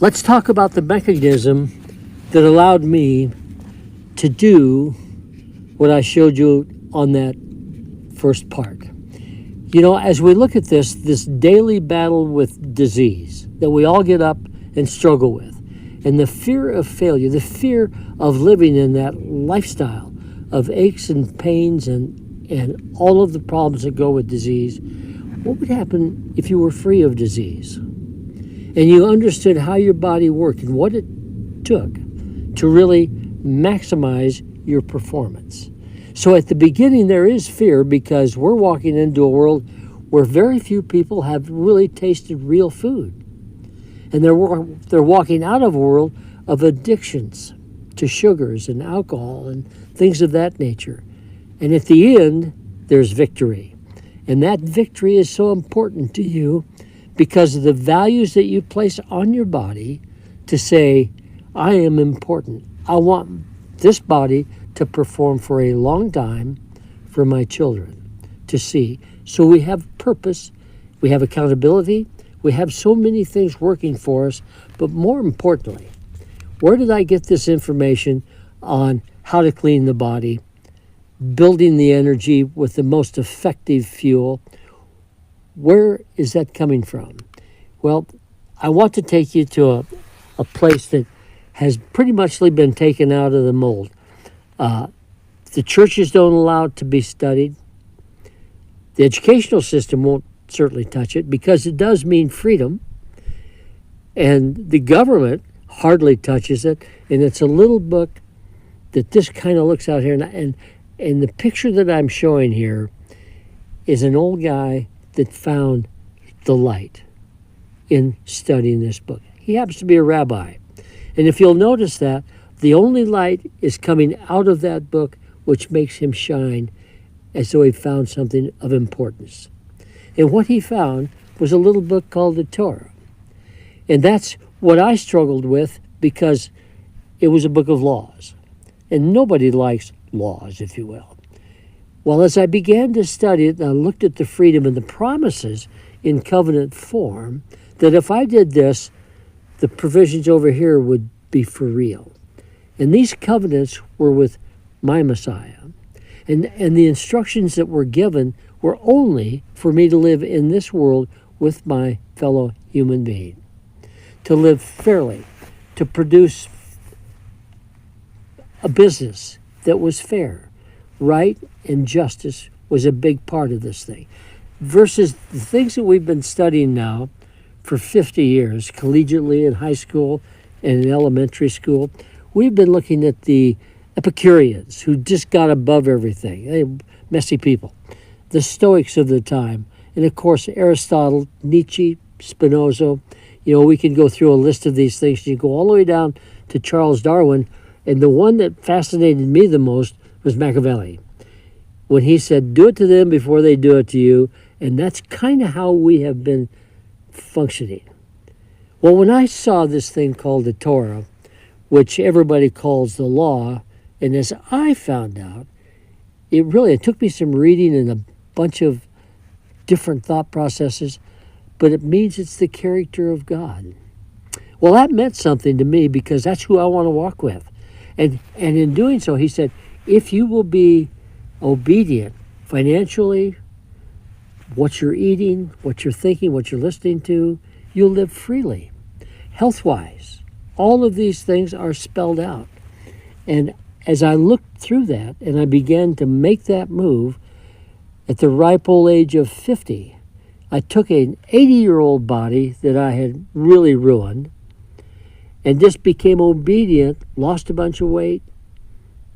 Let's talk about the mechanism that allowed me to do what I showed you on that first part. You know, as we look at this daily battle with disease that we all get up and struggle with, and the fear of failure, the fear of living in that lifestyle of aches and pains and all of the problems that go with disease, what would happen if you were free of disease? And you understood how your body worked and what it took to really maximize your performance. So at the beginning, there is fear because we're walking into a world where very few people have really tasted real food. And they're walking out of a world of addictions to sugars and alcohol and things of that nature. And at the end, there's victory. And that victory is so important to you because of the values that you place on your body to say, I am important. I want this body to perform for a long time for my children to see. So we have purpose, we have accountability, we have so many things working for us, but more importantly, where did I get this information on how to clean the body, building the energy with the most effective fuel? Where is that coming from? Well, I want to take you to a place that has pretty much been taken out of the mold. The churches don't allow it to be studied. The educational system won't certainly touch it because it does mean freedom. And the government hardly touches it. And it's a little book that this kind of looks out here. And the picture that I'm showing here is an old guy that found the light in studying this book. He happens to be a rabbi. And if you'll notice that, the only light is coming out of that book, which makes him shine as though he found something of importance. And what he found was a little book called the Torah. And that's what I struggled with because it was a book of laws. And nobody likes laws, if you will. Well, as I began to study it, and I looked at the freedom and the promises in covenant form, that if I did this, the provisions over here would be for real. And these covenants were with my Messiah. And the instructions that were given were only for me to live in this world with my fellow human being, to live fairly, to produce a business that was fair. Right and justice was a big part of this thing. Versus the things that we've been studying now for 50 years, collegiately in high school and in elementary school, we've been looking at the Epicureans who just got above everything. They messy people. The Stoics of the time. And of course, Aristotle, Nietzsche, Spinoza. You know, we can go through a list of these things. You go all the way down to Charles Darwin. And the one that fascinated me the most was Machiavelli, when he said, do it to them before they do it to you. And that's kind of how we have been functioning. Well, when I saw this thing called the Torah, which everybody calls the law, and as I found out, it took me some reading and a bunch of different thought processes, but it means it's the character of God. Well, that meant something to me because that's who I want to walk with. And in doing so, he said, if you will be obedient financially, what you're eating, what you're thinking, what you're listening to, you'll live freely. Health-wise, all of these things are spelled out. And as I looked through that and I began to make that move, at the ripe old age of 50, I took an 80-year-old body that I had really ruined and just became obedient, lost a bunch of weight,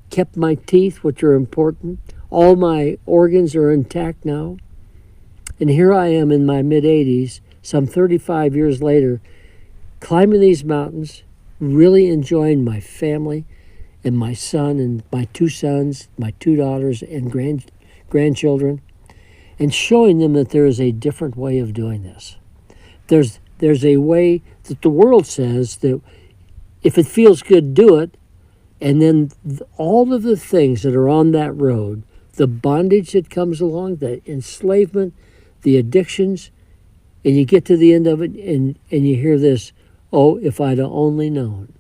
kept my teeth, which are important. All my organs are intact now. And here I am in my mid-80s, some 35 years later, climbing these mountains, really enjoying my family and my son and my two sons, my two daughters and grandchildren, and showing them that there is a different way of doing this. There's a way that the world says that if it feels good, do it, and then all of the things that are on that road, the bondage that comes along, the enslavement, the addictions, and you get to the end of it and you hear this, Oh, if I'd have only known.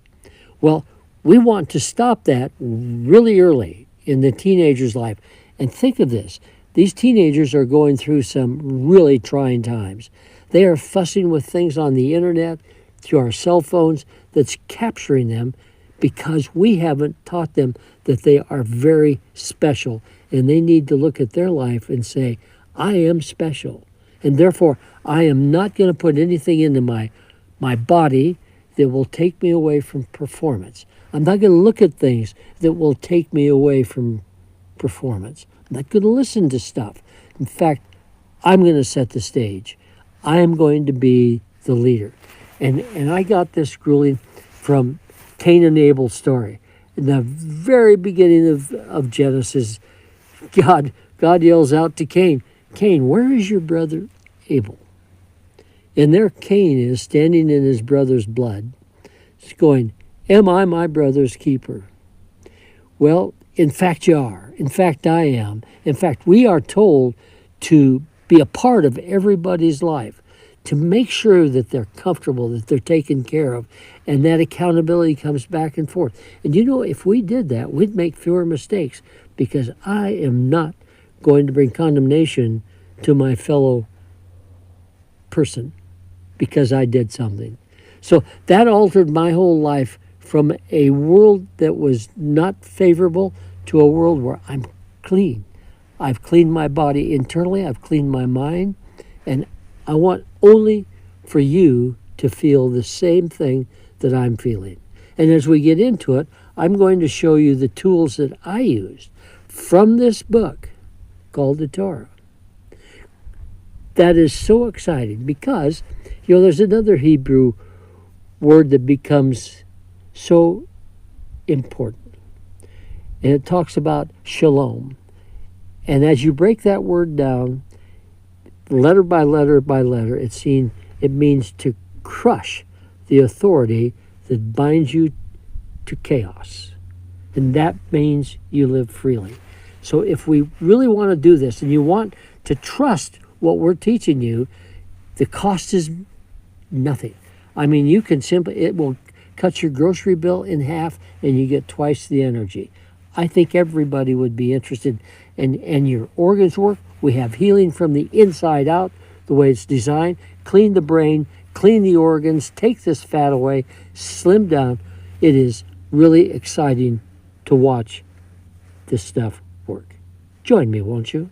Well, we want to stop that really early in the teenager's life. And think of this. These teenagers are going through some really trying times. They are fussing with things on the internet, through our cell phones, that's capturing them because we haven't taught them that they are very special. And they need to look at their life and say, I am special. And therefore, I am not going to put anything into my body that will take me away from performance. I'm not going to look at things that will take me away from performance. I'm not going to listen to stuff. In fact, I'm going to set the stage. I am going to be the leader. And I got this grueling from Cain and Abel's story. In the very beginning of Genesis, God yells out to Cain, Cain, where is your brother Abel? And there Cain is standing in his brother's blood. He's going, am I my brother's keeper? Well, in fact you are. In fact I am. In fact, we are told to be a part of everybody's life, to make sure that they're comfortable, that they're taken care of, and that accountability comes back and forth. And you know, if we did that, we'd make fewer mistakes, because I am not going to bring condemnation to my fellow person because I did something. So that altered my whole life from a world that was not favorable to a world where I'm clean. I've cleaned my body internally, I've cleaned my mind, and I want only for you to feel the same thing that I'm feeling. And as we get into it, I'm going to show you the tools that I used from this book called the Torah. That is so exciting because, there's another Hebrew word that becomes so important. And it talks about shalom. And as you break that word down, letter by letter by letter, it means to crush the authority that binds you to chaos. And that means you live freely. So if we really want to do this and you want to trust what we're teaching you, the cost is nothing. I mean, you can it will cut your grocery bill in half and you get twice the energy. I think everybody would be interested. And your organs work. We have healing from the inside out, the way it's designed. Clean the brain, clean the organs, take this fat away, slim down. It is really exciting to watch this stuff work. Join me, won't you?